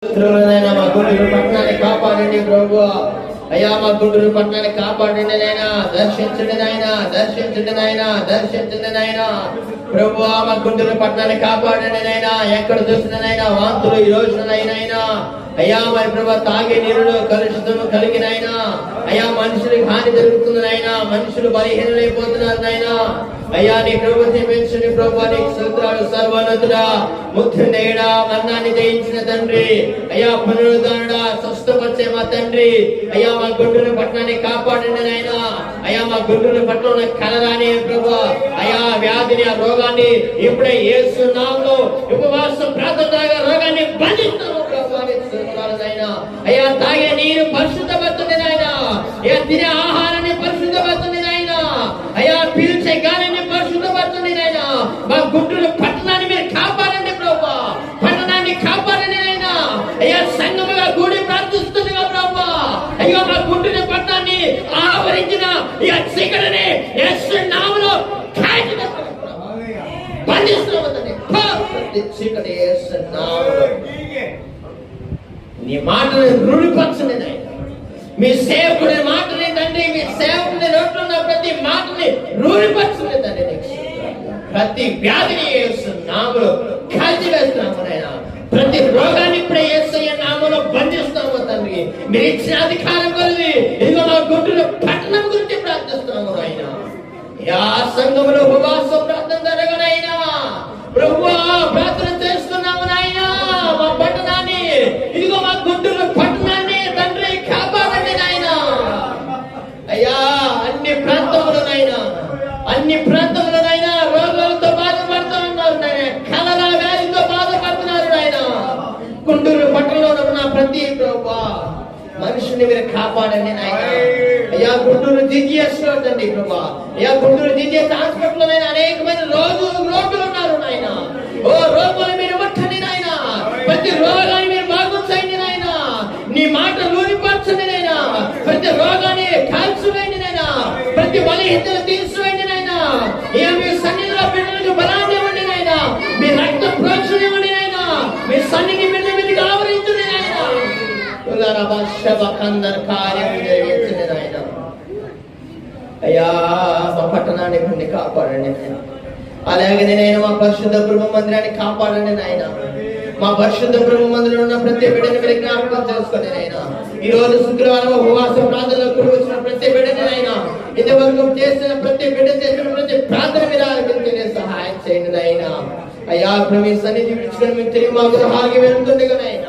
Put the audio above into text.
మా గుంటూరు పట్టణాన్ని కాపాడండి ప్రభు. అయ్యా మా గుంటూరు పట్టణాన్ని కాపాడండి నాయన, దర్శించండి నాయన, దర్శించండి నాయన, దర్శించండి నాయన ప్రభు. మా గుంటూరు పట్టణాన్ని కాపాడండి నాయన. ఎక్కడ చూసిన నాయన వాంతులు ఈ రోజునైనా అయ్యా మరి ప్రభు తాగే నీరులో కలుషితము కలిగిన అయినా అయ్యా మనుషులకు హాని జరుగుతుంది నాయన, మనుషులు బలహీనమైపోతున్నారు నాయన. అయ్యా నీ ప్రభుత్వం పెంచండి ప్రభు, నీకు స్తోత్రాలు సర్వోన్నతుడా, ముఖ్యుడేడా, మరణాన్ని జయించిన తండ్రి, అయ్యా పునరుద్ధరణుడా, స్వస్థపరిచే మా తండ్రి. అయ్యా మా గుంటూరు పట్టణాన్ని కాపాడండి నాయన. అయ్యా మా గుంటూరు పట్టణంలో కలరాని ప్రభు అయ్యా వ్యాధిని ఆ రోగాన్ని ఇప్పుడే యేసు నామములో ఉపవాసం ప్రార్థనగా రోగాన్ని బంధిస్తాము ప్రభు. అయ్యా తాగే నీరు పరిశుద్ధపడుతుంది నాయన, అయ్యా తినే ఆహారాన్ని పరిశుద్ధపడుతుంది నాయన, అయ్యా పీల్చే గాలిని పరిశుద్ధపడుతుంది నాయన. మా గుంటూరు పట్టణాన్ని మీరు కాపాడండి ప్రభు, పట్టణాన్ని కాపాడండి నాయన. అయ్యా సంఘముగా కూడి ప్రార్థిస్తుందిగా ప్రభు. అయ్యా మా గుంటూరు పట్టణాన్ని ఆవరించిన ఈ చీకటిని యేసు నామములో బంధిస్తున్నామని చీకటి యేసు నామములో నీ మాటని రూఢిపరచండి నాయన. మీ సేవకుడి మాటని తండ్రి, మీ సేవకుడి నోట్లో ఉన్న ప్రతి మాటని రూఢిపరచండి తండ్రి. ప్రతి వ్యాధిని యేసు నామములో కాల్చివేస్తున్నాము నాయన. ప్రతి రోగాన్ని ఇప్పుడే యేసయ్య నామములో బంధిస్తాము తండ్రి. మీరు ఇచ్చిన అధికారం కొలిది ఇదిగో మా గుంటూరు పట్టణం గురించి ప్రార్థిస్తున్నాము నాయన. యా సంఘములో ఉపవాసం ప్రార్థన జరగనైనా ప్రభువా ప్రార్థన చేస్తున్నాము నాయన. మా పట్టణాన్ని ఇదిగో మా గుంటూరు పట్టణాన్ని తండ్రి కాపాడండి నాయన. అయ్యా అన్ని ప్రాంతములనైనా, అన్ని ప్రాంతములనైనా రోగాలతో బాధపడుతూ ఉన్నారు నాయన, కలరా వ్యాధితో బాధపడుతున్నారు నాయన. గుంటూరు పట్టణంలో ఉన్న ప్రతి ప్రభువా మనుషుని మీరు కాపాడండి నాయన. అయ్యా గుంటూరు జిజిఎస్ లో తండ్రి ప్రభా, అయ్యా గుంటూరు జిజిఎస్ హాస్పిటల్ లో అనేకమైన రోగులు ఉన్నారు నాయన. ఓ రోగులు మీరు ముట్టండి నాయన, ప్రతి రోగాన్ని మీరు బాగుంచండి నాయన. నీ మాట రూఢిపరచండి నాయన, ప్రతి రోగాన్ని కాల్చివేయండి నాయన, ప్రతి బలహీనతను తీసివేయండి నాయన. మీ సన్నిధిలో బిడ్డలకు బలాన్ని ఇవ్వండి నాయన, మీ రక్త ప్రోక్షణ ఇవ్వండి నాయన, మీ సన్నిధి బిడ్డ మీదకి ఆవరించండి నాయన. కార్యం జరిగించండి నాయన. అయ్యా మా పట్టణాన్ని కొన్ని కాపాడండి నాయన. అలాగే నేను మా పరిశుద్ధ బ్రహ్మ మందిరాన్ని కాపాడండి నాయన. మా పరిశుద్ధ బ్రహ్మ మందిరంలో ఉన్న ప్రతి బిడ్డని మీరు జ్ఞాపకం చేసుకోండి నాయన. ఈ రోజు శుక్రవారం ఉపవాస ప్రార్థనలో కూడి వచ్చిన ప్రతి బిడ్డని నాయన, ఇంతవరకు చేసిన ప్రతి బిడ్డ చేసిన ప్రతి ప్రార్థన మీరు ఆలకించే సహాయం చేయండి నాయన. అయ్యా మీ సన్నిధి విడిచుకొని మీరు తిరిగి మా గృహాలకి వెళ్తుండగా నాయన.